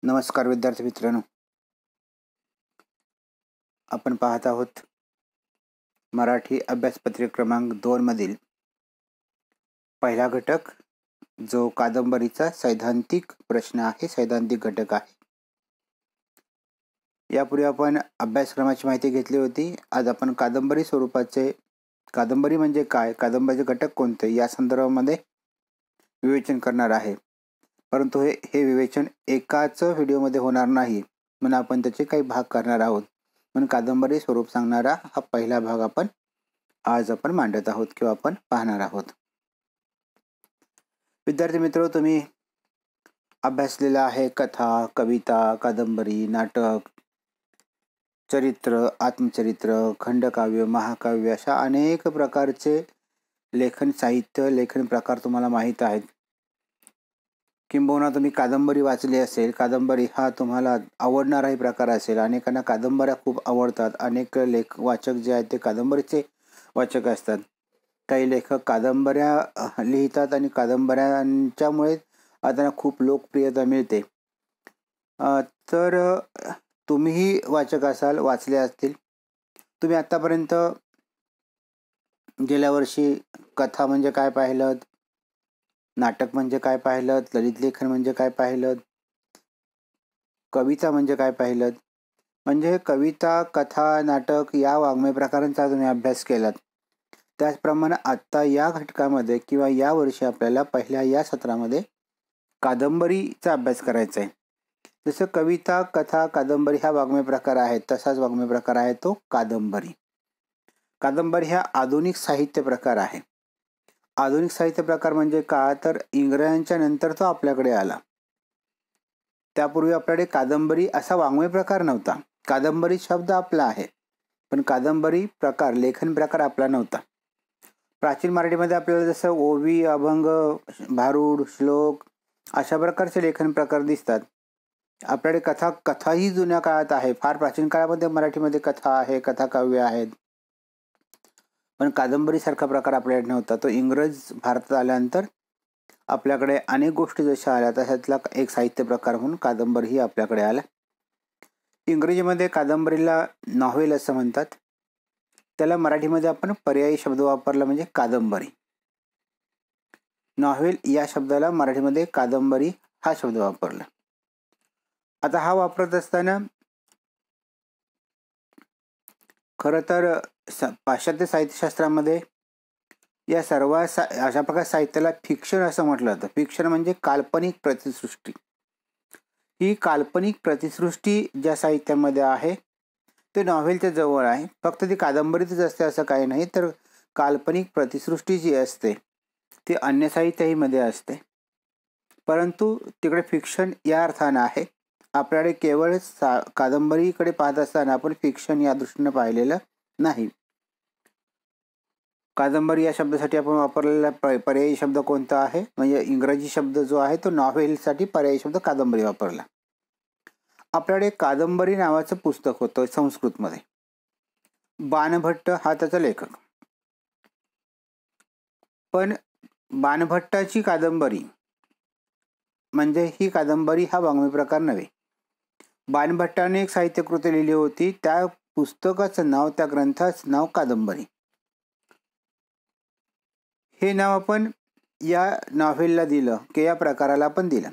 नमस्कार विद्यार्थी मित्रांनो, आपण पाहत आहोत मराठी अभ्यासपत्रिका क्रमांक 2 मधील पहिला घटक जो कादंबरीचा सैद्धांतिक प्रश्न आहे, सैद्धांतिक घटक आहे. यापूर्वी आपण अभ्यासक्रमाची माहिती घेतली होती. आज आपण कादंबरी स्वरूपाचे, कादंबरी म्हणजे काय, कादंबरीचे घटक कोणते या संदर्भामध्ये विवेचन करणार आहे. परंतु हे विवेचन एकाच व्हिडिओमध्ये होणार नाही, म्हणून आपण त्याचे काही भाग करणार आहोत. म्हणून कादंबरी स्वरूप सांगणारा हा पहिला भाग आज आपण मांडत आहोत किंवा आपण पाहणार आहोत. विद्यार्थी मित्र, तुम्ही अभ्यासलेला आहे कथा, कविता, कादंबरी, नाटक, चरित्र, आत्मचरित्र, खंडकाव्य, महाकाव्य अशा अनेक प्रकारचे लेखन साहित्य, लेखन प्रकार तुम्हाला माहीत आहेत. किंबहुना तुम्ही कादंबरी वाचली असेल. कादंबरी हा तुम्हाला आवडणाराही प्रकार असेल. अनेकांना कादंबऱ्या खूप आवडतात. अनेक वाचक जे आहेत ते कादंबरीचे वाचक असतात. काही लेखक कादंबऱ्या लिहितात आणि कादंबऱ्यांच्यामुळे त्यांना खूप लोकप्रियता मिळते. तर तुम्हीही वाचक असाल, वाचले असतील. तुम्ही आतापर्यंत गेल्या वर्षी कथा म्हणजे काय पाहिलं, नाटक म्हणजे काय पाहिलं, ललित लेखन म्हणजे काय पाहिलं, कविता म्हणजे काय पाहिलं. म्हणजे कविता, कथा, नाटक या वाङ्मय प्रकारांचा तुम्ही अभ्यास केलात. त्याचप्रमाणे आत्ता या घटकामध्ये किंवा या वर्षी आपल्याला पहिल्या या सत्रामध्ये कादंबरीचा अभ्यास करायचा आहे. जसं कविता, कथा, कादंबरी हा वाङ्मय प्रकार आहे, तसाच वाङ्मय प्रकार आहे तो कादंबरी. कादंबरी हा आधुनिक साहित्य प्रकार आहे. आधुनिक साहित्य प्रकार म्हणजे का, तर इंग्रजांच्या नंतर तो आपल्याकडे आला. त्यापूर्वी आपल्याकडे कादंबरी असा वाङ्मय प्रकार नव्हता. कादंबरी शब्द आपला आहे, पण कादंबरी प्रकार, लेखन प्रकार आपला नव्हता. प्राचीन मराठीमध्ये आपल्याला जसं ओवी, अभंग, भारूड, श्लोक अशा प्रकारचे लेखन प्रकार दिसतात. आपल्याकडे कथाही जुन्या काळात आहे. फार प्राचीन काळामध्ये मराठीमध्ये कथा आहे, कथाकाव्य आहेत. पण कादंबरीसारखा प्रकार आपल्याकडे नव्हता. तो इंग्रज भारतात आल्यानंतर आपल्याकडे अनेक गोष्टी जशा आल्या तशातला एक साहित्य प्रकार म्हणून कादंबरीही आपल्याकडे आला. इंग्रजीमध्ये कादंबरीला नॉव्हेल असं म्हणतात. त्याला मराठीमध्ये आपण पर्यायी शब्द वापरला म्हणजे कादंबरी. नॉव्हेल या शब्दाला मराठीमध्ये कादंबरी हा शब्द वापरला. आता हा वापरत असताना खरं तर पाश्चात्य साहित्यशास्त्रामध्ये या सर्व अशा प्रकार साहित्याला फिक्शन असं म्हटलं जातं. फिक्शन म्हणजे काल्पनिक प्रतिसृष्टी. ही काल्पनिक प्रतिसृष्टी ज्या साहित्यामध्ये आहे ते नॉव्हेलच्या जवळ आहे. फक्त ती कादंबरीतच असते असं काही नाही, तर काल्पनिक प्रतिसृष्टी जी असते ती अन्य साहित्यामध्ये असते. परंतु तिकडे फिक्शन या अर्थानं आहे. आपल्याकडे केवळ कादंबरीकडे पाहत असताना आपण फिक्शन या दृष्टीने पाहिलेलं नाही. कादंबरी या शब्दासाठी आपण वापरलेला पर्यायी शब्द कोणता आहे, म्हणजे इंग्रजी शब्द जो आहे तो नॉव्हेलसाठी पर्यायी शब्द कादंबरी वापरला. आपल्याकडे कादंबरी नावाचं पुस्तक होतं संस्कृतमध्ये. बाणभट्ट हा त्याचा लेखक. पण बाणभट्टाची कादंबरी म्हणजे ही कादंबरी हा वाङ्मय प्रकार नव्हे. बाणभट्टाने एक साहित्यकृती लिहिली होती. त्या पुस्तकाचं नाव, त्या ग्रंथाचं नाव कादंबरी. हे नाव आपण या नॉव्हेलला दिलं की या प्रकाराला आपण दिलं.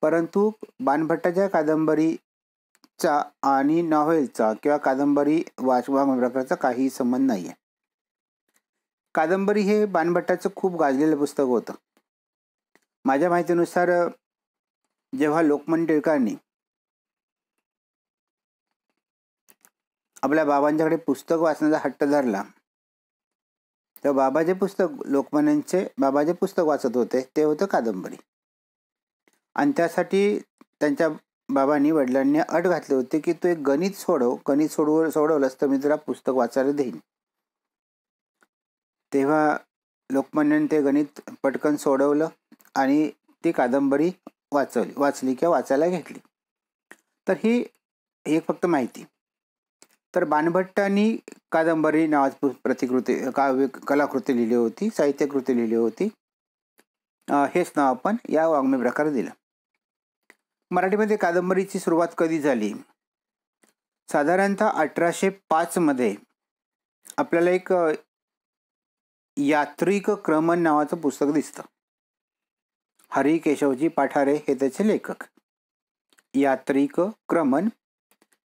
परंतु बाणभट्टाच्या कादंबरीचा आणि नॉव्हेलचा किंवा कादंबरी वाङ्मय प्रकारचा काही संबंध नाही आहे. कादंबरी हे बाणभट्टाचं खूप गाजलेलं पुस्तक होतं. माझ्या माहितीनुसार जेव्हा लोकमान्य टिळकांनी आपल्या बाबांच्याकडे पुस्तक वाचण्याचा हट्ट धरला, तर बाबाचे पुस्तक वाचत होते ते होतं कादंबरी. आणि त्यासाठी त्यांच्या बाबांनी, वडिलांनी अट घातली होती की तू एक गणित सोडवलंस तर मी तुला पुस्तक वाचायला देईन. तेव्हा लोकमान्याने ते गणित पटकन सोडवलं आणि ती कादंबरी वाचली किंवा वाचायला घेतली. तर ही एक फक्त माहिती. तर बाणभट्टांनी कादंबरी नावाची कलाकृती लिहिली होती, साहित्यकृती लिहिली होती. हेच नाव आपण या वाङ्मय प्रकाराला दिलं. मराठीमध्ये कादंबरीची सुरुवात कधी झाली? साधारणतः 1805 मध्ये आपल्याला एक यात्रिक क्रमण नावाचं पुस्तक दिसतं. हरी केशवजी पाठारे हे त्याचे लेखक. यात्रिक क्रमण,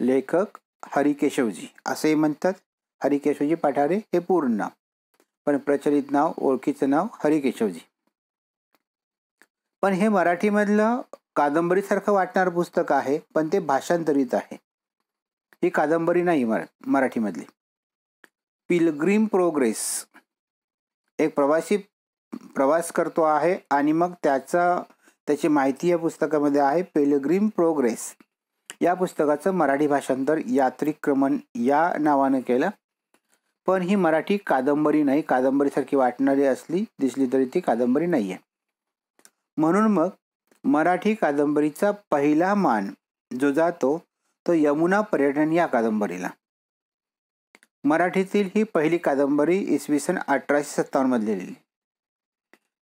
लेखक हरी केशवजी असेही म्हणतात. हरी केशवजी पाठारे हे पूर्ण नाव, पण प्रचलित नाव, ओळखीचं नाव हरी केशवजी. पण हे मराठीमधलं कादंबरीसारखं वाटणारं पुस्तक आहे, पण ते भाषांतरित आहे. ही कादंबरी नाही मराठीमधली. पिलग्रिम प्रोग्रेस, एक प्रवासी प्रवास करतो आहे आणि मग त्याची माहिती या पुस्तकामध्ये आहे. पिलग्रिम प्रोग्रेस या पुस्तकाचं मराठी भाषांतर यात्रिक क्रमण या नावानं केलं. पण ही मराठी कादंबरी नाही. कादंबरीसारखी वाटणारी दिसली तरी ती कादंबरी नाही आहे. म्हणून मग मराठी कादंबरीचा पहिला मान जो जातो तो यमुना पर्यटन या कादंबरीला. मराठीतील ही पहिली कादंबरी इसवी सन 1857 मध्ये लिहिली.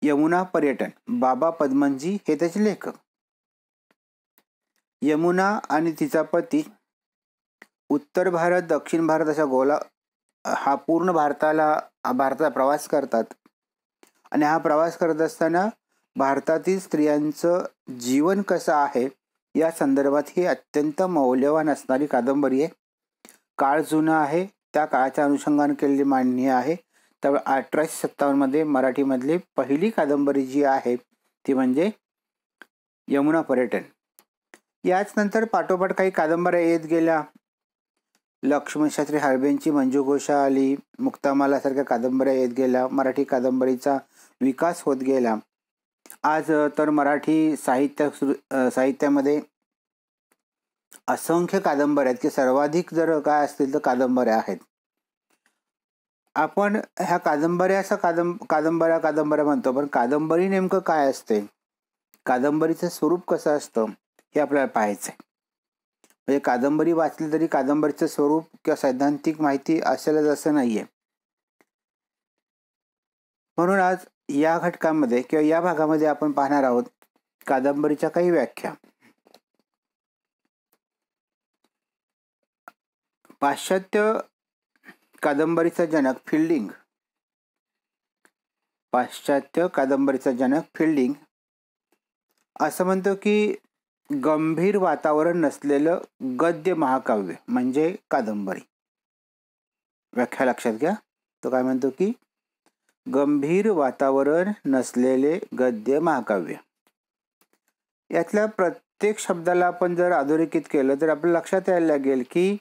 यमुना पर्यटन, बाबा पदमनजी हे त्याचे लेखक. यमुना आणि तिचा पती उत्तर भारत, दक्षिण भारत अशा हा पूर्ण भारताचा प्रवास करतात. आणि हा प्रवास करत असताना भारतातील स्त्रियांचं जीवन कसं आहे या संदर्भात ही अत्यंत मौल्यवान असणारी कादंबरी आहे. काळ जुना आहे, त्या काळाच्या अनुषंगाने केलेली मांडणी आहे. त्यामुळे 1857 मध्ये मराठीमधली पहिली कादंबरी जी आहे ती म्हणजे यमुना पर्यटन. याच नंतर पाठोपाठ काही कादंबऱ्या येत गेल्या. लक्ष्मणशास्त्री हार्बेंची मंजू घोषा आली, मुक्तामालासारख्या कादंबऱ्या येत गेल्या. मराठी कादंबरीचा विकास होत गेला. आज तर मराठी साहित्यामध्ये असंख्य कादंबऱ्या आहेत की सर्वाधिक जर काय असतील तर कादंबऱ्या आहेत. आपण ह्या कादंबऱ्या म्हणतो, पण कादंबरी नेमकं काय असते, कादंबरीचं स्वरूप कसं असतं हे आपल्याला पाहायचं आहे. म्हणजे कादंबरी वाचली तरी कादंबरीचं स्वरूप किंवा सैद्धांतिक माहिती असेलच असं नाहीये. म्हणून आज या घटकामध्ये किंवा या भागामध्ये आपण पाहणार आहोत कादंबरीच्या काही व्याख्या. पाश्चात्य कादंबरीचा जनक फिल्डिंग असं म्हणतो की गंभीर वातावरण नसलेलं गद्य महाकाव्य म्हणजे कादंबरी. व्याख्या लक्षात घ्या. तो काय म्हणतो की गंभीर वातावरण नसलेले गद्य महाकाव्य. यातल्या प्रत्येक शब्दाला आपण जर अधोरेखित केलं तर आपल्या लक्षात यायला लागेल की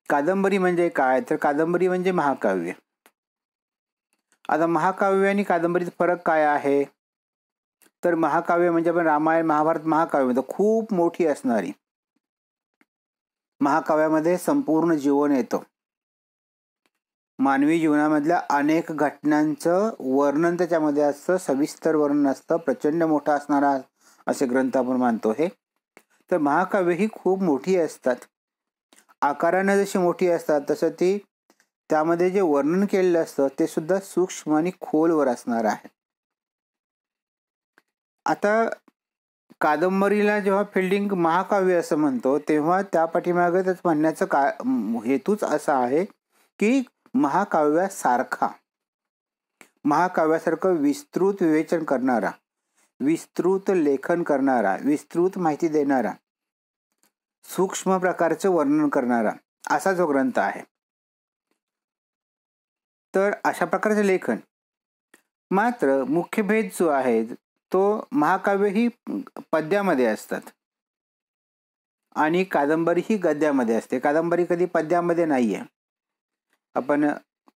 कादंबरी म्हणजे काय, तर कादंबरी म्हणजे महाकाव्य. आता महाकाव्य आणि कादंबरीचा फरक काय आहे, तर महाकाव्य म्हणजे आपण रामायण महाभारत महाकाव्य म्हणतो, खूप मोठी असणारी. महाकाव्यामध्ये संपूर्ण जीवन येतं. मानवी जीवनामधल्या अनेक घटनांचं वर्णन त्याच्यामध्ये असतं, सविस्तर वर्णन असतं, प्रचंड मोठा असणारा असे ग्रंथ आपण मानतो हे. तर महाकाव्य ही खूप मोठी असतात. आकारानं जशी मोठी असतात तसं ती त्यामध्ये जे वर्णन केलेलं असतं ते सुद्धा सूक्ष्म आणि खोलवर असणार आहे. आता कादंबरीला जेव्हा फिल्डिंग महाकाव्य असं म्हणतो तेव्हा त्या पाठीमागे त्याच म्हणण्याचं हेतूच असा आहे की महाकाव्यासारखं विस्तृत विवेचन करणारा, विस्तृत लेखन करणारा, विस्तृत माहिती देणारा, सूक्ष्म प्रकारचं वर्णन करणारा असा जो ग्रंथ आहे. तर अशा प्रकारचे लेखन. मात्र मुख्य भेद जो आहे तो महाकाव्य ही पद्यामध्ये असतात आणि कादंबरी ही गद्यामध्ये असते. कादंबरी कधी पद्यामध्ये नाहीये. आपण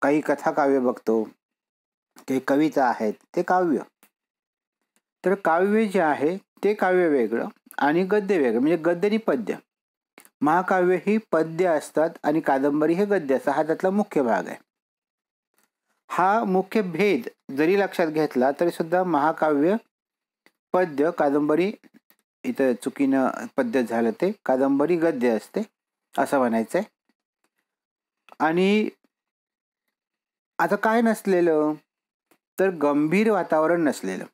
काही कथा काव्य बघतो, काही कविता आहेत, ते काव्य. तर काव्य जे आहे ते काव्य वेगळं आणि गद्य वेगळं, म्हणजे गद्य आणि पद्य. महाकाव्य ही पद्य असतात आणि कादंबरी हे गद्य असतात. हा त्यातला मुख्य भाग आहे. हा मुख्य भेद जरी लक्षात घेतला तरी सुद्धा महाकाव्य पद्य, कादंबरी इथं चुकीनं पद्य झालं, ते कादंबरी गद्य असते असं म्हणायचंय. आणि आता काय नसलेलं, तर गंभीर वातावरण नसलेलं.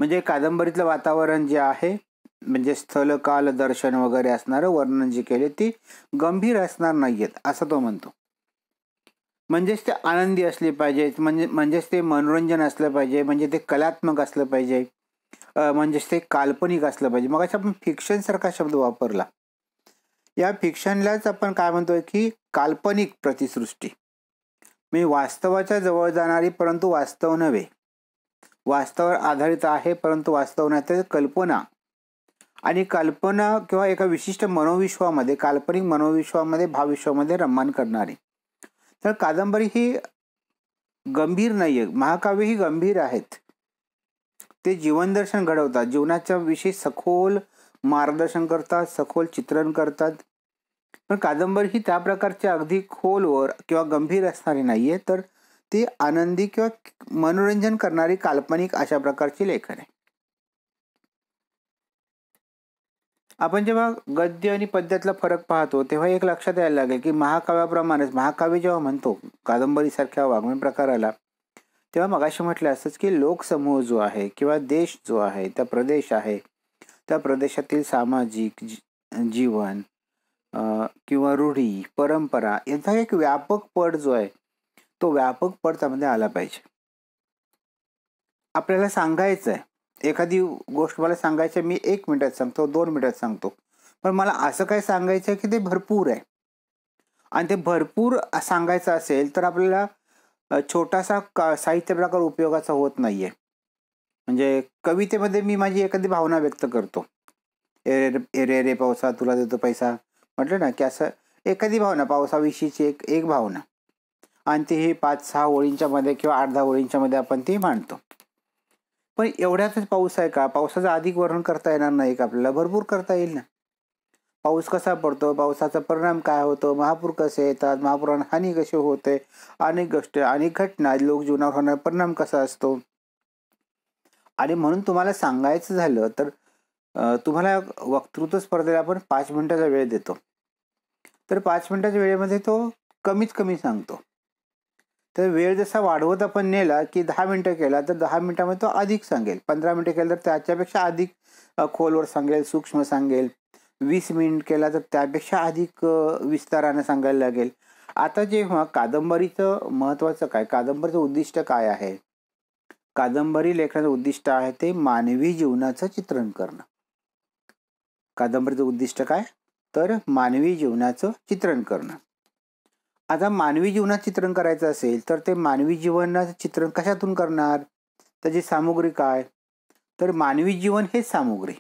म्हणजे कादंबरीतलं वातावरण जे आहे, म्हणजे स्थल काल दर्शन वगैरे असणारं वर्णन जे केले ते गंभीर असणार नाहीयेत असं तो म्हणतो. म्हणजेच ते आनंदी असले पाहिजेत, म्हणजेच ते मनोरंजन असलं पाहिजे, म्हणजे ते कलात्मक असलं पाहिजे, म्हणजेच ते काल्पनिक असलं पाहिजे. मग आपण फिक्शन सारखा शब्द वापरला. या फिक्शनलाच आपण काय म्हणतोय की काल्पनिक प्रतिसृष्टी, म्हणजे वास्तवाच्या जवळ जाणारी परंतु वास्तव नव्हे, वास्तवावर आधारित आहे परंतु वास्तव नाही, तर कल्पना. आणि कल्पना किंवा एका विशिष्ट मनोविश्वामध्ये, काल्पनिक मनोविश्वामध्ये, भावविश्वामध्ये रममाण करणारी. तर कादंबरी ही गंभीर नाहीये, महाकाव्य ही गंभीर आहेत. ते जीवनदर्शन घडवतात, जीवनाच्या विषयी सखोल मार्गदर्शन करतात, सखोल चित्रण करतात. पण कादंबरी ही त्या प्रकारची अगदी खोलवर किंवा गंभीर असणारी नाहीये, तर ती आनंदी किंवा मनोरंजन करणारी काल्पनिक अशा प्रकारची लेखन आहे. आपण जेव्हा गद्य आणि पद्यातला फरक पाहतो तेव्हा एक लक्षात यायला लागेल की महाकाव्याप्रमाणेच, महाकाव्य जेव्हा म्हणतो कादंबरीसारख्या वाङ्मय प्रकाराला, तेव्हा मगाशी म्हटलं असंच की लोकसमूह जो आहे किंवा देश जो आहे, त्या प्रदेश आहे, त्या प्रदेशातील सामाजिक जीवन किंवा रूढी परंपरा याचा एक व्यापक पट जो आहे, तो व्यापक पट त्यामध्ये आला पाहिजे. आपल्याला सांगायचं आहे, एखादी गोष्ट मला सांगायची, मी 1 मिनिटात सांगतो, 2 मिनिटात सांगतो, पण मला असं काय सांगायचं आहे की ते भरपूर आहे. आणि ते भरपूर सांगायचं असेल तर आपल्याला छोटासा साहित्य प्रकार उपयोगाचा होत नाहीये. म्हणजे कवितेमध्ये मी माझी एखादी भावना व्यक्त करतो, ए रे रे पावसा तुला देतो पैसा, म्हटलं ना की असं एखादी भावना, पावसाविषयीची एक भावना, आणि ती ही 5-6 ओळींच्या मध्ये किंवा 8-10 ओळींच्या मध्ये आपण ती मांडतो. पण एवढ्यातच पाऊस आहे का? पावसाचं अधिक वर्णन करता येणार नाही का आपल्याला? भरपूर करता येईल ना. पाऊस कसा पडतो, पावसाचा परिणाम काय होतो, महापूर कसे येतात, महापुराने हानी कशी होते, अनेक गोष्टी, अनेक घटना, लोकजीवनावर होणारा परिणाम कसा असतो. आणि म्हणून तुम्हाला सांगायचं झालं तर तुम्हाला वक्तृत्व स्पर्धेला आपण 5 मिनिटाचा वेळ देतो, तर 5 मिनिटाच्या वेळेमध्ये तो कमीत कमी सांगतो. तर वेळ जसा वाढवत आपण नेला की 10 मिनिटं केला तर 10 मिनिटामध्ये तो अधिक सांगेल, 15 मिनिटं केलं तर त्याच्यापेक्षा अधिक खोलवर सांगेल, सूक्ष्म सांगेल, 20 मिनिट केला तर त्यापेक्षा अधिक विस्ताराने सांगायला लागेल. आता जेव्हा कादंबरीचं महत्त्वाचं काय, कादंबरीचं उद्दिष्ट काय आहे, कादंबरी लेखनाचं उद्दिष्ट आहे ते मानवी जीवनाचं चित्रण करणं. कादंबरीचं उद्दिष्ट काय, तर मानवी जीवनाचं चित्रण करणं. आता मानवी जीवनात चित्रण करायचं असेल तर ते मानवी जीवनाचं चित्रण कशातून करणार, त्याची सामुग्री काय, तर मानवी जीवन हेच सामुग्री.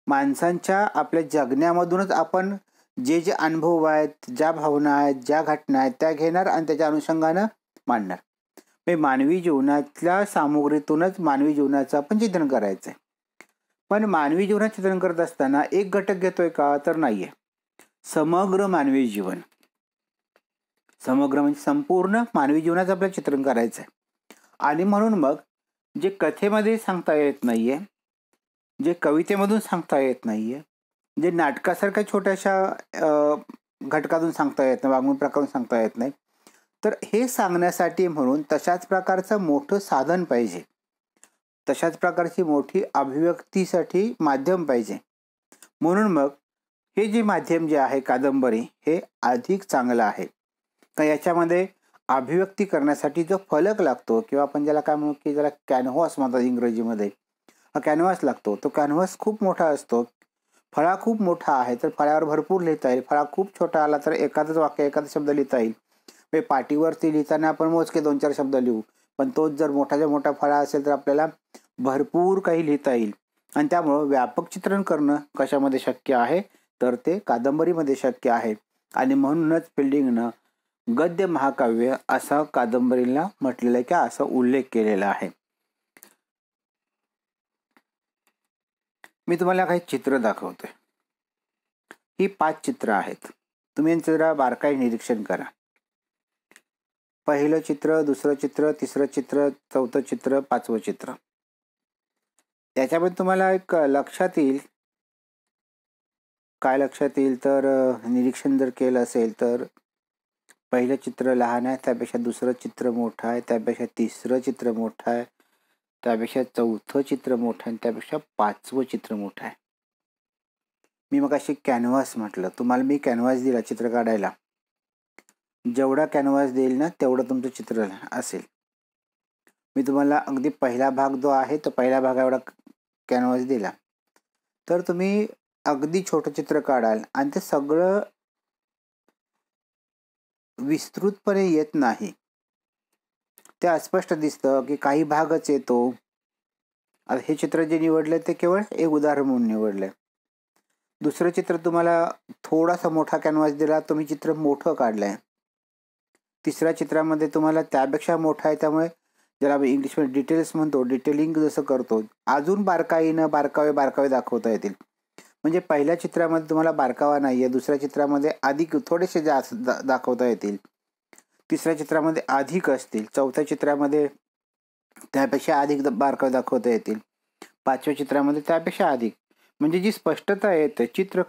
माणसांच्या आपल्या जगण्यामधूनच आपण जे जे अनुभव आहेत, ज्या भावना आहेत, ज्या घटना आहेत त्या घेणार आणि त्याच्या अनुषंगानं मांडणार. म्हणजे मानवी जीवनातल्या सामुग्रीतूनच मानवी जीवनाचं आपण चित्रण करायचं आहे. पण मानवी जीवनात चित्रण करत असताना एक घटक घेतोय का, तर नाहीये. समग्र मानवी जीवन, समग्र म्हणजे संपूर्ण मानवी जीवनाचं आपल्याला चित्रण करायचं आहे. आणि म्हणून मग जे कथेमध्ये सांगता येत नाहीये, जे कवितेमधून सांगता येत नाहीये, जे नाटकासारख्या छोट्याशा घटकातून सांगता येत नाही, वाङ्मय प्रकारून सांगता येत नाही, तर हे सांगण्यासाठी म्हणून तशाच प्रकारचं मोठं साधन पाहिजे, तशाच प्रकारची मोठी अभिव्यक्तीसाठी माध्यम पाहिजे. म्हणून मग हे जे माध्यम जे आहे कादंबरी, हे अधिक चांगलं आहे का याच्यामध्ये अभिव्यक्ती करण्यासाठी जो फलक लागतो किंवा आपण ज्याला काय म्हणू की ज्याला कॅनव्हास म्हणतात इंग्रजीमध्ये, हा कॅनव्हास लागतो. तो कॅनव्हास खूप मोठा असतो, फळा खूप मोठा आहे तर फळ्यावर भरपूर लिहिता येईल, फळा खूप छोटा आला तर एखादंच वाक्य, एखादा शब्द लिहिता येईल. म्हणजे पाटीवरती लिहिताना आपण मोजके 2-4 शब्द लिहू, पण तोच जर मोठाच्या मोठा फळा असेल तर आपल्याला भरपूर काही लिहिता येईल. आणि त्यामुळं व्यापक चित्रण करणं कशामध्ये शक्य आहे, तर ते कादंबरीमध्ये शक्य आहे. आणि म्हणूनच फिल्डिंगनं गद्य महाकाव्य असा कादंबरीला म्हटलेलं आहे, की असा उल्लेख केलेला आहे. मी तुम्हाला काही चित्र दाखवतोय. ही 5 चित्र आहेत, तुम्ही यांचं जरा बारकाई निरीक्षण करा. पहिलं चित्र, दुसरं चित्र, तिसरं चित्र, चौथं चित्र, 5वं चित्र. त्याच्यामध्ये तुम्हाला एक लक्षात येईल, काय लक्षात येईल तर निरीक्षण जर केलं असेल तर पहिलं चित्र लहान आहे, त्यापेक्षा दुसरं चित्र मोठं आहे, त्यापेक्षा तिसरं चित्र मोठं आहे, त्यापेक्षा चौथं चित्र मोठं आणि त्यापेक्षा 5वं चित्र मोठं आहे. मी मगाशी कॅनव्हास म्हटलं, तुम्हाला मी कॅनव्हास दिला चित्र काढायला. जेवढा कॅनव्हास देईल ना तेवढं तुमचं चित्र असेल. मी तुम्हाला अगदी पहिला भाग जो आहे तो पहिला भाग एवढा कॅनव्हास दिला, तर तुम्ही अगदी छोटं चित्र काढाल आणि ते सगळं विस्तृतपणे येत नाही. ते अस्पष्ट दिसतं की काही भागच येतो. आता हे चित्र जे निवडलं ते केवळ एक उदाहरण म्हणून निवडलंय. दुसरं चित्र तुम्हाला थोडासा मोठा कॅनव्हास दिला, तुम्ही चित्र मोठं काढलंय. तिसऱ्या चित्रामध्ये तुम्हाला त्यापेक्षा मोठा आहे, त्यामुळे ज्याला आपण इंग्लिशमध्ये डिटेल्स म्हणतो, डिटेलिंग जसं करतो, अजून बारकाईनं बारकावे दाखवता येतील. म्हणजे पहिल्या चित्रामध्ये तुम्हाला बारकावा नाही आहे, दुसऱ्या चित्रामध्ये अधिक थोडेसे जास्त दाखवता येतील, तिसऱ्या चित्रामध्ये अधिक असतील, चौथ्या चित्रामध्ये त्यापेक्षा अधिक बारकावे दाखवता येतील, पाचव्या चित्रामध्ये त्यापेक्षा अधिक. म्हणजे जी स्पष्टता येते, चित्र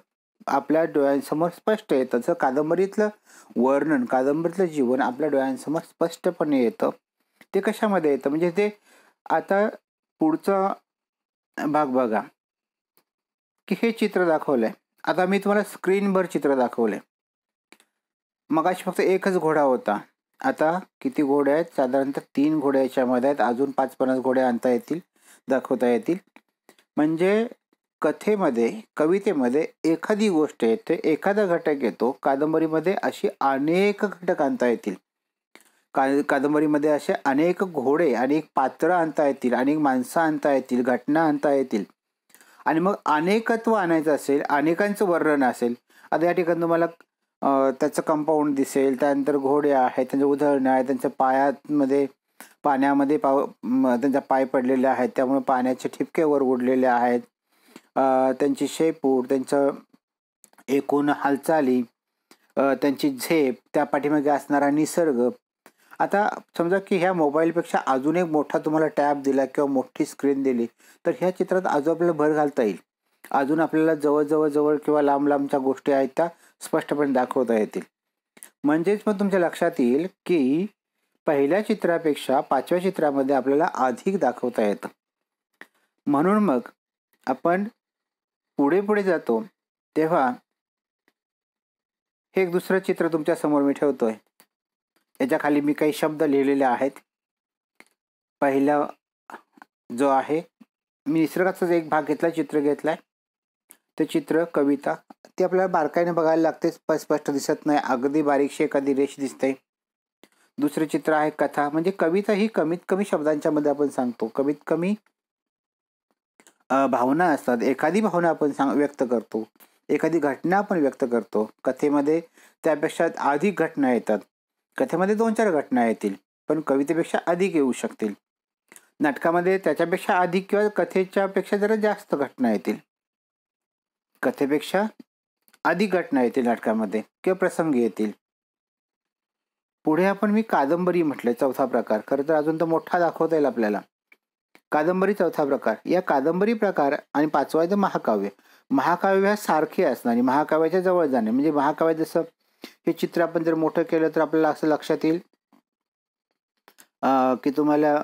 आपल्या डोळ्यांसमोर स्पष्ट येतं. जर कादंबरीतलं वर्णन, कादंबरीतलं जीवन आपल्या डोळ्यांसमोर स्पष्टपणे येतं. ते कशामध्ये येतं म्हणजे ते, आता पुढचा भाग बघा की हे चित्र दाखवलंय. आता मी तुम्हाला स्क्रीनवर चित्र दाखवलंय. मगाशी फक्त एकच घोडा होता, आता किती घोडे आहेत? साधारणतः 3 घोडे याच्यामध्ये आहेत. अजून 5-50 घोडे आणता येतील, दाखवता येतील. म्हणजे कथेमध्ये, कवितेमध्ये एखादी गोष्ट येते, एखादा घटक येतो. कादंबरीमध्ये अशी अनेक घटक आणता येतील. कादंबरीमध्ये असे अनेक घोडे, अनेक पात्रं आणता येतील, अनेक माणसं आणता येतील, घटना आणता येतील. आणि मग अनेकत्व आणायचं असेल, अनेकांचं वर्णन असेल. आता या ठिकाणी तुम्हाला त्याचं कंपाऊंड दिसेल, त्यानंतर घोडे आहेत, त्यांचे उदाहरणं आहेत, त्यांच्या पाण्यामध्ये त्यांचा पाय पडलेले आहेत, त्यामुळे पाण्याचे ठिपके वर उडलेले आहेत. त्यांची शेपूट, त्यांचं एकूण हालचाली, त्यांची झेप, त्या पाठीमागे असणारा निसर्ग. आता समजा की ह्या मोबाईलपेक्षा अजून एक मोठा तुम्हाला टॅब दिला किंवा मोठी स्क्रीन दिली, तर ह्या चित्रात अजून आपल्याला भर घालता येईल. अजून आपल्याला जवळ किंवा लांबच्या गोष्टी आहेत त्या स्पष्टपणे दाखवता येतील. म्हणजेच मग तुमच्या लक्षात येईल की पहिल्या चित्रापेक्षा 5व्या चित्रामध्ये आपल्याला अधिक दाखवता येतं. म्हणून मग आपण पुढे जातो तेव्हा हे एक दुसरं चित्र तुमच्या समोर मी ठेवतोय. याच्या खाली मी काही शब्द लिहिलेले आहेत. पहिला जो आहे, मी निसर्गाचाच एक भाग घेतला, चित्र घेतलाय. ते चित्र, कविता, ते आपल्याला बारकाईने बघायला लागते, स्पष्ट दिसत नाही, अगदी बारीकशी एखादी रेष दिसते. दुसरे चित्र आहे कथा. म्हणजे कविता ही कमीत कमी शब्दांच्या मध्ये आपण सांगतो, कमीत कमी भावना असतात. एखादी भावना आपण व्यक्त करतो, एखादी घटना आपण व्यक्त करतो. कथेमध्ये त्यापेक्षा अधिक घटना येतात. कथेमध्ये 2-4 घटना येतील, पण कवितेपेक्षा अधिक येऊ शकतील. नाटकामध्ये त्याच्यापेक्षा अधिक किंवा कथेच्या पेक्षा जरा जास्त घटना येतील. कथेपेक्षा अधिक घटना येतील नाटकामध्ये किंवा प्रसंग येतील. पुढे आपण मी कादंबरी म्हटलंय, चौथा प्रकार. खरं तर अजून तर मोठा दाखवता येईल आपल्याला. कादंबरी चौथा प्रकार. या कादंबरी प्रकार आणि 5वा आहे महाकाव्य. महाकाव्य सारखे असणार आणि महाकाव्याच्या जवळ जाणे. म्हणजे महाकाव्य जसं हे चित्र आपण जर मोठं केलं तर आपल्याला असं लक्षात येईल की तुम्हाला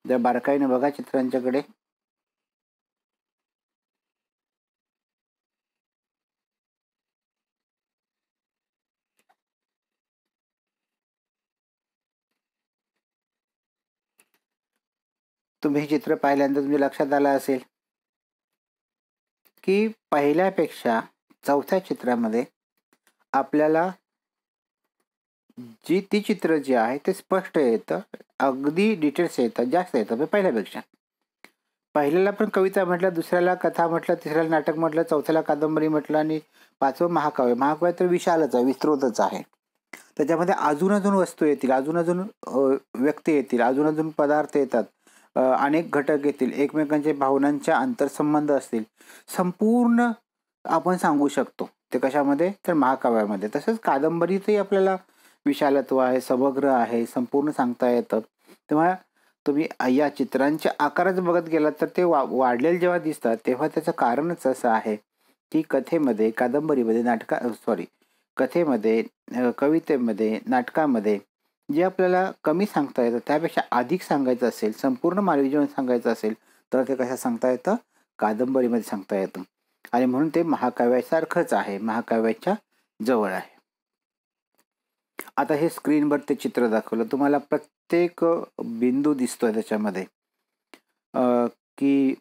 जर बारकाईने बघा चित्रांच्याकडे, तुम्ही हे चित्र पाहिल्यानंतर तुमच्या लक्षात आलं असेल की पहिल्यापेक्षा चौथ्या चित्रामध्ये आपल्याला ती चित्र जी आहे ते स्पष्ट येतं, अगदी डिटेल्स येतात, जास्त येतं पहिल्यापेक्षा. पहिल्याला पण कविता म्हटलं, दुसऱ्याला कथा म्हटलं, तिसऱ्याला नाटक म्हटलं, चौथ्याला कादंबरी म्हटलं आणि 5वं महाकाव्य. महाकाव्य तर विशालच आहे, विस्तृतच आहे. त्याच्यामध्ये अजून वस्तू येतील, अजून व्यक्ती येतील, अजून पदार्थ येतात, अनेक घटक येतील, एकमेकांच्या भावनांच्या आंतरसंबंध असतील. संपूर्ण आपण सांगू शकतो ते कशामध्ये, तर महाकाव्यामध्ये. तसंच कादंबरीतही आपल्याला विशालत्व आहे, समग्र आहे, संपूर्ण सांगता येतं. तेव्हा तुम्ही या चित्रांच्या आकारात बघत गेलात तर ते वाढलेले जेव्हा दिसतात तेव्हा त्याचं कारणच असं आहे की कथेमध्ये, कादंबरीमध्ये, कथेमध्ये, कवितेमध्ये, नाटकामध्ये जे आपल्याला कमी सांगता येतं त्यापेक्षा अधिक सांगायचं असेल, संपूर्ण मानवी जीवन सांगायचं असेल तर ते कशा सांगता येतं? कादंबरीमध्ये सांगता येतं. आणि म्हणून ते महाकाव्यासारखंच आहे, महाकाव्याच्या जवळ आहे. आता हे स्क्रीनवर ते चित्र दाखवलं, तुम्हाला प्रत्येक बिंदू दिसतोय त्याच्यामध्ये, की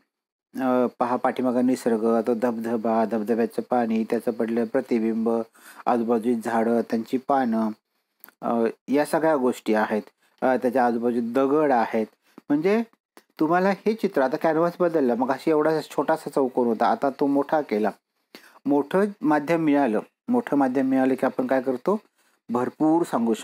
पहा पाठीमागा निसर्ग, तो धबधबा, धबधब्याचं पाणी, त्याचं पडलेलं प्रतिबिंब, आजूबाजूची झाडं, त्यांची पानं, या सगळ्या गोष्टी आहेत. त्याच्या आजूबाजूला दगड आहेत. म्हणजे तुम्हाला हे चित्र, आता कॅनव्हास बदलला, मग अशी एवढा छोटासा चौकोन होता, आता तो मोठा केला. मोठं माध्यम मिळालं की आपण काय करतो? भरपूर सांगू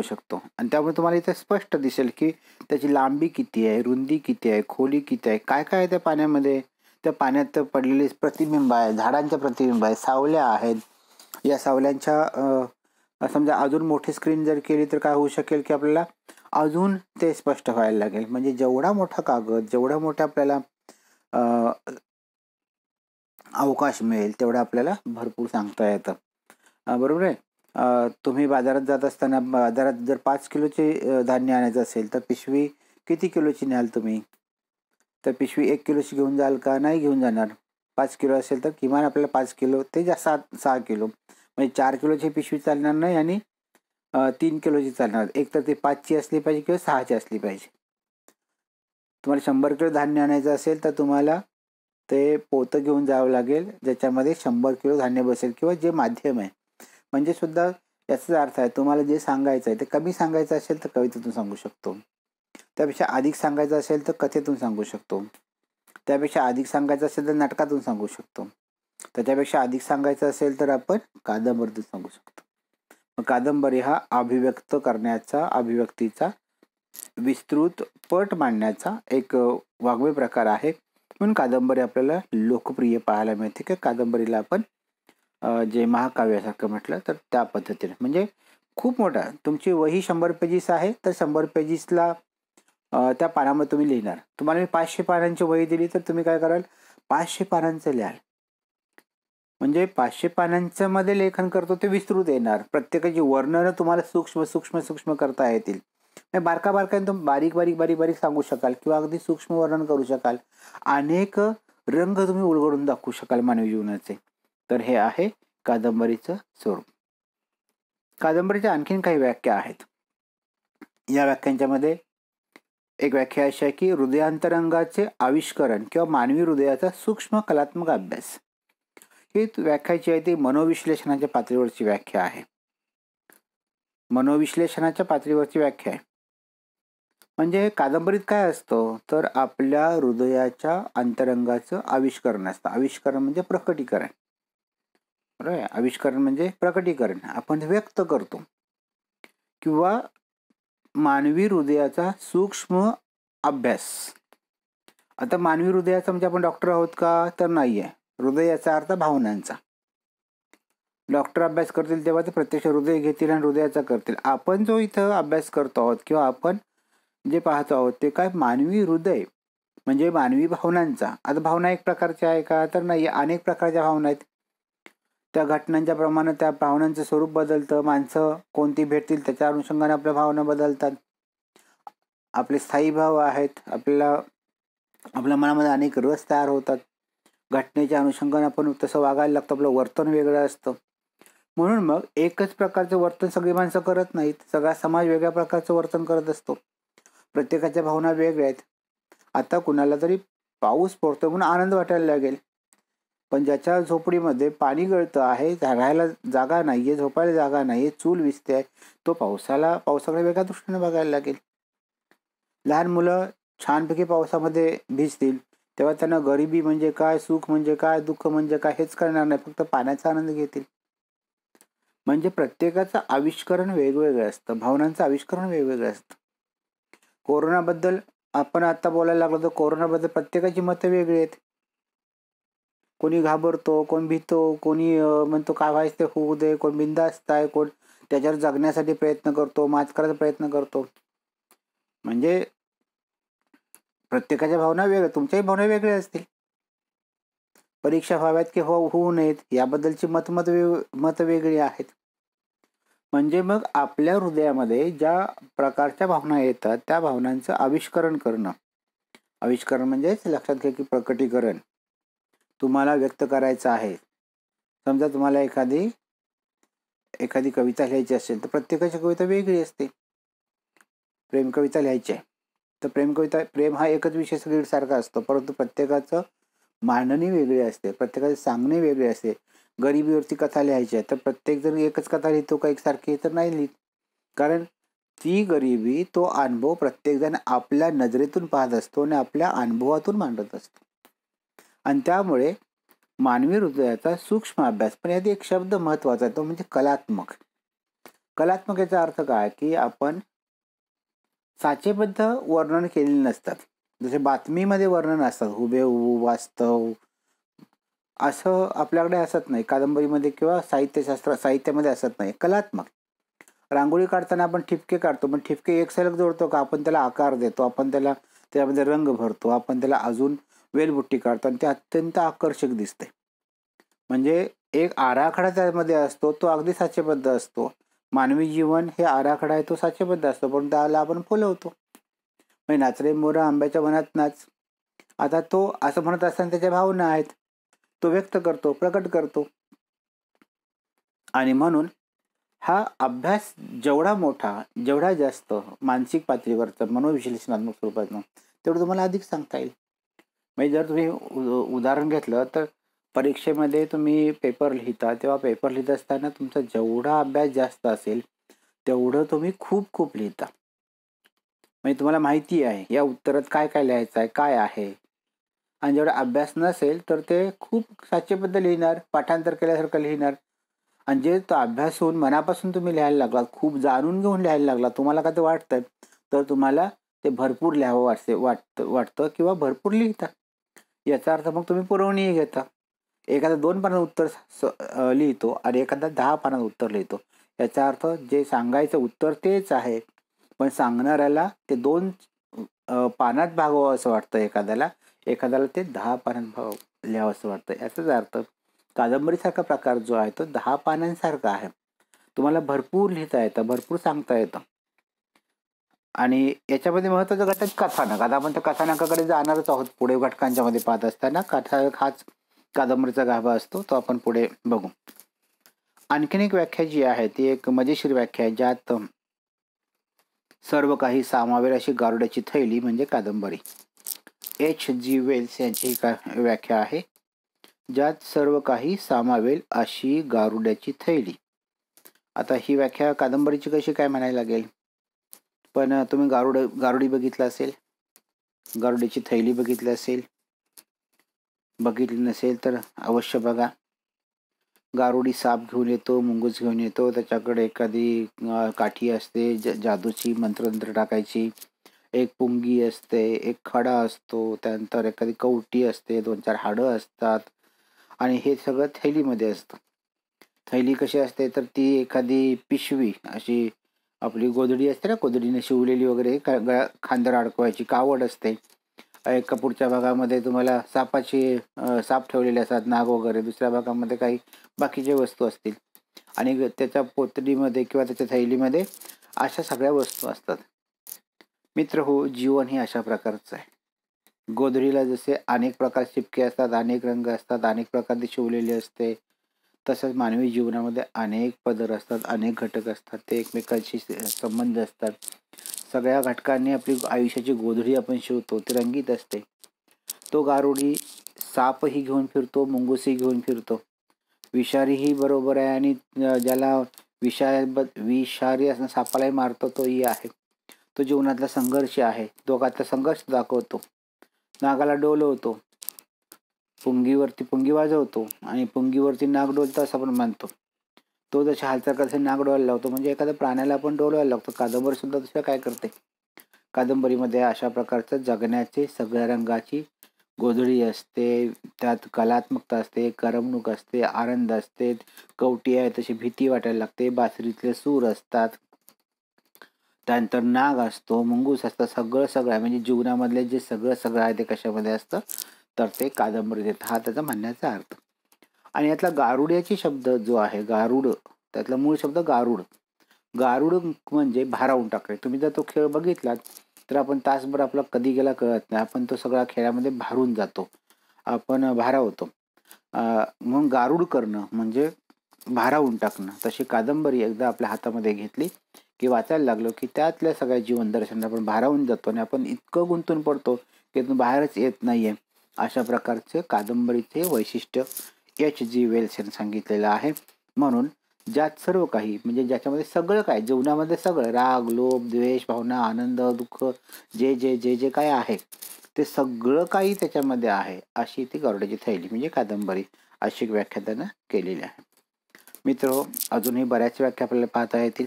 शकतो. आणि त्यामुळे तुम्हाला इथे स्पष्ट दिसेल की त्याची लांबी किती आहे, रुंदी किती आहे, खोली किती आहे, काय काय आहे त्या पाण्यामध्ये. त्या पाण्यात पडलेले प्रतिबिंब आहे, झाडांचे प्रतिबिंब आहे, सावल्या आहेत. या सावल्यांच्या समजा अजून मोठी स्क्रीन जर केली तर काय होऊ शकेल की आपल्याला अजून ते स्पष्ट व्हायला लागेल. म्हणजे जेवढा मोठा कागद, जेवढा मोठा आपल्याला अवकाश मिळेल तेवढं आपल्याला भरपूर सांगता येतं. बरोबर आहे. तुम्ही बाजारात जात असताना बाजारात जर 5 किलोचे धान्य आणायचं असेल तर पिशवी किती किलोची न्याल तुम्ही? तर पिशवी 1 किलोची घेऊन जाल का? नाही घेऊन जाणार. 5 किलो असेल तर किमान आपल्याला 5 किलो ते 6 किलो, म्हणजे 4 किलोची पिशवी चालणार नाही आणि 3 किलोची चालणार. एक तर ती 5ची असली पाहिजे किंवा 6ची असली पाहिजे. तुम्हाला 100 किलो धान्य आणायचं असेल तर तुम्हाला ते पोतं घेऊन जावं लागेल ज्याच्यामध्ये 100 किलो धान्य बसेल, किंवा जे माध्यम आहे. म्हणजे सुद्धा याचाच अर्थ आहे, तुम्हाला जे सांगायचं आहे ते कमी सांगायचं असेल तर कवितेतून सांगू शकतो, त्यापेक्षा अधिक सांगायचं असेल तर कथेतून सांगू शकतो, त्यापेक्षा अधिक सांगायचं असेल तर नाटकातून सांगू शकतो, त्याच्यापेक्षा अधिक सांगायचं असेल तर आपण कादंबरीतून सांगू शकतो. मग कादंबरी हा अभिव्यक्तीचा विस्तृत पट मांडण्याचा एक वाङ्मय प्रकार आहे. म्हणून कादंबरी आपल्याला लोकप्रिय पाहायला मिळते, की कादंबरीला आपण जे महाकाव्यासारखं म्हटलं तर त्या पद्धतीने. म्हणजे खूप मोठा, तुमची वही 100 पेजेस आहे तर 100 पेजेसला त्या पानामध्ये तुम्ही लिहिणार. तुम्हाला मी 500 पानांची वही दिली तर तुम्ही काय कराल? 500 पानांचं लिहाल. म्हणजे 500 पानांचं मध्ये लेखन करतो ते विस्तृत येणार. प्रत्येकाची वर्णनं तुम्हाला सूक्ष्म सूक्ष्म सूक्ष्म करता येतील. बारका बारकाने तुम्ही बारीक बारीक बारीक बारीक सांगू शकाल किंवा अगदी सूक्ष्म वर्णन करू शकाल. अनेक रंग तुम्ही उलगडून दाखवू शकाल मानवी जीवनाचे. तर हे आहे कादंबरीचं स्वरूप. कादंबरीच्या आणखीन काही व्याख्या आहेत. या व्याख्यांच्या मध्ये एक व्याख्या अशी आहे की हृदयांतरंगाचे आविष्करण किंवा मानवी हृदयाचा सूक्ष्म कलात्मक अभ्यास. ही व्याख्याची आहे ती मनोविश्लेषणाच्या पातळीवरची व्याख्या आहे. मनोविश्लेषणाच्या पातळीवरची व्याख्या आहे. म्हणजे कादंबरीत काय असतं तर आपल्या हृदयाच्या अंतरंगाचं आविष्करण असतं. आविष्करण म्हणजे प्रकटीकरण. बरोबर. आविष्करण म्हणजे प्रकटीकरण, आपण व्यक्त करतो. किंवा मानवी हृदयाचा सूक्ष्म अभ्यास. आता मानवी हृदयाचा म्हणजे आपण डॉक्टर आहोत का? तर नाही आहे. हृदयाचा अर्थ भावनांचा. डॉक्टर अभ्यास करतील तेव्हा ते प्रत्यक्ष हृदय घेतील आणि हृदयाचा करतील. आपण जो इथं अभ्यास करतो आहोत किंवा आपण जे पाहतो आहोत ते काय? मानवी हृदय म्हणजे मानवी भावनांचा. आता भावना एक प्रकारच्या आहे का? तर नाही, अनेक प्रकारच्या भावना आहेत. त्या घटनांच्या प्रमाणे त्या भावनांचं स्वरूप बदलतं. माणसं कोणती भेटतील त्याच्या अनुषंगाने आपल्या भावना बदलतात. आपले स्थायी भाव आहेत. आपल्या मनामध्ये अनेक रस तयार होतात. घटनेच्या अनुषंगाने आपण तसं वागायला लागतो. आपलं वर्तन वेगळं असतं. म्हणून मग एकच प्रकारचं वर्तन सगळी माणसं करत नाहीत. सगळा समाज वेगळ्या प्रकारचं वर्तन करत असतो. प्रत्येकाच्या भावना वेगळ्या आहेत. आता कुणाला तरी पाऊस पडतो म्हणून आनंद वाटायला लागेल, पण ज्याच्या झोपडीमध्ये पाणी गळतं आहे, राहायला जागा नाहीये, झोपायला जागा नाहीये, चूल विजते आहे, तो पावसाकडे वेगळ्या दृष्टीने बघायला लागेल. लहान मुलं छानपैकी पावसामध्ये भिजतील तेव्हा त्यांना गरिबी म्हणजे काय, सुख म्हणजे काय, दुःख म्हणजे काय हेच कळणार नाही, फक्त पाण्याचा आनंद घेतील. म्हणजे प्रत्येकाचं आविष्करण वेगवेगळं असतं, भावनांचं आविष्करण वेगवेगळं असतं. कोरोनाबद्दल आपण आता बोलायला लागलो तर कोरोनाबद्दल प्रत्येकाची मतं वेगळी आहेत. कोणी घाबरतो, कोण भीतो, कोणी म्हणतो काय व्हायचं ते होऊ दे, कोण बिनधास्त आहे, कोण त्याच्यावर जगण्यासाठी प्रयत्न करतो, मात करायचा प्रयत्न करतो. म्हणजे प्रत्येकाच्या भावना वेगळ्या, तुमच्याही भावना वेगळ्या असतील. परीक्षा व्हाव्यात की होऊ नयेत याबद्दलची मत वेगळी आहेत. म्हणजे मग आपल्या हृदयामध्ये ज्या प्रकारच्या भावना येतात त्या भावनांचं आविष्करण करणं. आविष्करण म्हणजेच लक्षात घ्या की प्रकटीकरण. तुम्हाला व्यक्त करायचं आहे. समजा तुम्हाला एखादी कविता लिहायची असेल तर प्रत्येकाची कविता वेगळी असते. प्रेम कविता लिहायची आहे तर प्रेम हा एकच विषय सगळीसारखा असतो, परंतु प्रत्येकाचं मांडणी वेगळी असते, प्रत्येकाचे सांगणे वेगळे असते. गरिबीवरती कथा लिहायची आहे तर प्रत्येक जण एकच कथा लिहितो का एकसारखी, तर नाही लिहित. कारण ती गरिबी, तो अनुभव प्रत्येकजण आपल्या नजरेतून पाहत असतो आणि आपल्या अनुभवातून मांडत असतो. आणि त्यामुळे मानवी हृदयाचा सूक्ष्म अभ्यास. पण यात एक शब्द महत्वाचा आहे, तो म्हणजे कलात्मक. कलात्मक याचा अर्थ काय की आपण साचेबद्ध वर्णन केलेले नसतात. जसे बातमीमध्ये वर्णन असतात हुबेहूब वास्तव, असं आपल्याकडे असत नाही. कादंबरीमध्ये किंवा साहित्यामध्ये असत नाही. कलात्मक. रांगोळी काढताना आपण ठिपके काढतो, पण ठिपके एक सलग जोडतो का? आपण त्याला आकार देतो, आपण त्यामध्ये रंग भरतो, आपण त्याला अजून वेलबुट्टी काढतो आणि ते अत्यंत आकर्षक दिसते. म्हणजे एक आराखडा त्यामध्ये असतो, तो अगदी साचेबद्ध असतो. मानवी जीवन हे आराखडा आहे, तो साचेबद्ध असतो, पण त्याला आपण फुलवतो. म्हणजे नाच रे मोर आंब्याच्या वनात नाच. आता तो असं म्हणत असताना त्याच्या भावना आहेत, तो व्यक्त करतो, प्रकट करतो. आणि म्हणून हा अभ्यास जेवढा मोठा, जेवढा जास्त मानसिक पातळीवरचा, मनोविश्लेषणात्मक स्वरूपातनं, तेवढं तुम्हाला अधिक सांगता येईल. म्हणजे जर तुम्ही उदाहरण घेतलं तर परीक्षेमध्ये तुम्ही पेपर लिहिता, तेव्हा पेपर लिहित असताना तुमचा जेवढा अभ्यास जास्त असेल तेवढं तुम्ही खूप लिहिता. म्हणजे तुम्हाला माहिती आहे या उत्तरात काय काय लिहायचं आहे, काय आहे. आणि जेवढा अभ्यास नसेल तर ते खूप साचेबद्ध लिहिणार, पाठांतर केल्यासारखं लिहिणार. आणि जे तो अभ्यास होऊन मनापासून तुम्ही लिहायला लागलात, खूप जाणून घेऊन लिहायला लागला, तुम्हाला का ते वाटतंय, तर तुम्हाला ते भरपूर लिहावं वाटतं किंवा भरपूर लिहिता. याचा अर्थ मग तुम्ही पुरवणी घेता. एखादा 2 पानात उत्तर लिहितो आणि एखादा 10 पानात उत्तर लिहितो. याचा अर्थ जे सांगायचं उत्तर तेच आहे, पण सांगणाऱ्याला ते 2 पानात भागवावं असं वाटतं एखाद्याला ते 10 पानात लिहावं असं वाटतं. याचाच अर्थ कादंबरीसारखा प्रकार जो आहे तो 10 पानांसारखा आहे. तुम्हाला भरपूर लिहिता येतं, भरपूर सांगता येतं. आणि याच्यामध्ये महत्वाचा घटक कथानक. आता आपण त्या कथानकाकडे जाणारच आहोत पुढे घटकांच्या मध्ये पाहत असताना. कथानक हाच कादंबरीचा गाभा असतो, तो आपण पुढे बघू. आणखीन एक व्याख्या जी आहे ती एक मजेशीर व्याख्या आहे, ज्यात सर्व काही सामावेल अशी गारुड्याची थैली म्हणजे कादंबरी. H.G. वेल्स यांची व्याख्या आहे, ज्यात सर्व काही सामावेल अशी गारुड्याची थैली. आता ही व्याख्या कादंबरीची कशी काय म्हणायला लागेल, पण तुम्ही गारुडी बघितलं असेल, गारुड्याची थैली बघितली असेल, बघितली नसेल तर अवश्य बघा. गारुडी साप घेऊन येतो, मुंगूस घेऊन येतो, त्याच्याकडे एखादी काठी असते जादूची, मंत्रतंत्र टाकायची, एक पुंगी असते, एक खडा असतो, त्यानंतर एखादी कवटी असते, 2-4 हाडं असतात आणि हे सगळं थैलीमध्ये असतं. थैली कशी असते तर ती एखादी पिशवी अशी आपली गोधडी असते ना, गोधडीने शिवलेली वगैरे, खांद्यावर अडकवायची कावड असते. एका पुढच्या भागामध्ये तुम्हाला साप ठेवलेले असतात, नाग वगैरे. दुसऱ्या भागामध्ये काही बाकीच्या वस्तू असतील आणि त्याच्या पोतडीमध्ये किंवा त्याच्या थैलीमध्ये अशा सगळ्या वस्तू असतात. मित्र हो, जीवन हे अशा प्रकारचं आहे. गोधडीला जसे अनेक प्रकारचे चिपके असतात, अनेक रंग असतात, अनेक प्रकारचे शिवलेले असते, तसंच मानवी जीवनामध्ये अनेक पदर असतात, अनेक घटक असतात, ते एकमेकांशी संबंध असतात. सगळ्या घटकांनी आपली आयुष्याची गोधडी आपण शिवतो, ती रंगीत असते. तो गारुडी सापही घेऊन फिरतो, मुंगूसही घेऊन फिरतो. विषारीही बरोबर आहे आणि ज्याला विषारी असं सापालाही मारतो तोही आहे. तो जीवनातला संघर्ष आहे, दोघातला संघर्ष दाखवतो. नागाला डोलवतो, पुंगीवरती पुंगी वाजवतो आणि पुंगीवरती नाग डोलतं असं आपण मानतो. तो जशी हालचाल करते नाग डोलायला लावतो, म्हणजे एखाद्या प्राण्याला आपण डोलवायला लागतो. कादंबरी सुद्धा दुसरं काय करते. कादंबरीमध्ये अशा प्रकारचं जगण्याचे सगळ्या रंगाची गोधडी असते, त्यात कलात्मकता असते, करमणूक असते, आनंद असते, कवटी आहे तशी भीती वाटायला लागते, बासरीतले सूर असतात, त्यानंतर नाग असतो, मुंगूस असतं, सगळं आहे. म्हणजे जीवनामधले जे सगळं आहे ते कशामध्ये असतं, तर ते कादंबरी देतं, हा त्याचा म्हणण्याचा अर्थ. आणि यातला गारुड्याची शब्द जो आहे, गारुड, त्यातला मूळ शब्द गारुड. गारुड म्हणजे भारावून टाकणे. तुम्ही जर तो खेळ बघितलात तर आपण तासभर आपला कधी गेला कळत नाही. आपण तो सगळा खेळामध्ये भारून जातो, आपण भारावतो. म्हणून गारुड करणं म्हणजे भारावून टाकणं. तशी कादंबरी एकदा आपल्या हातामध्ये घेतली की वाचायला लागलो की त्यातल्या सगळ्या जीवन दर्शन आपण भारावून जातो आणि आपण इतकं गुंतून पडतो की त्यातून बाहेरच येत नाहीये. अशा प्रकारचे कादंबरीचे वैशिष्ट्य H.G. वेल्स यांनी सांगितलेलं आहे. म्हणून ज्यात सर्व काही, म्हणजे ज्याच्यामध्ये सगळं काय, जीवनामध्ये सगळं, राग, लोभ, द्वेष, भावना, आनंद, दुःख, जे जे जे जे काय आहे ते सगळं काही त्याच्यामध्ये आहे, अशी ती गारुड्याची थैली म्हणजे कादंबरी, अशी व्याख्या त्यानं केलेली आहे. मित्र, अजूनही बऱ्याच व्याख्या आपल्याला पाहता येतील,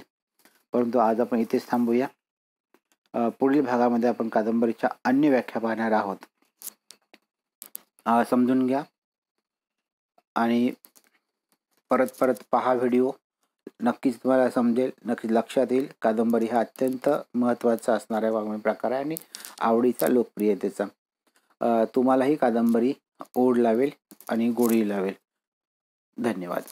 परंतु आज आपण इथेच थांबूया. पुढील भागामध्ये आपण कादंबरीच्या अन्य व्याख्या पाहणार आहोत. समजून घ्या आणि परत पहा व्हिडिओ. नक्कीच तुम्हाला समजेल, नक्कीच लक्षात येईल. कादंबरी हा अत्यंत महत्त्वाचा असणारा वाङ्मय प्रकार आहे आणि आवडीचा, लोकप्रियतेचा. तुम्हालाही कादंबरी ओढ लावेल आणि गोडी लावेल. धन्यवाद.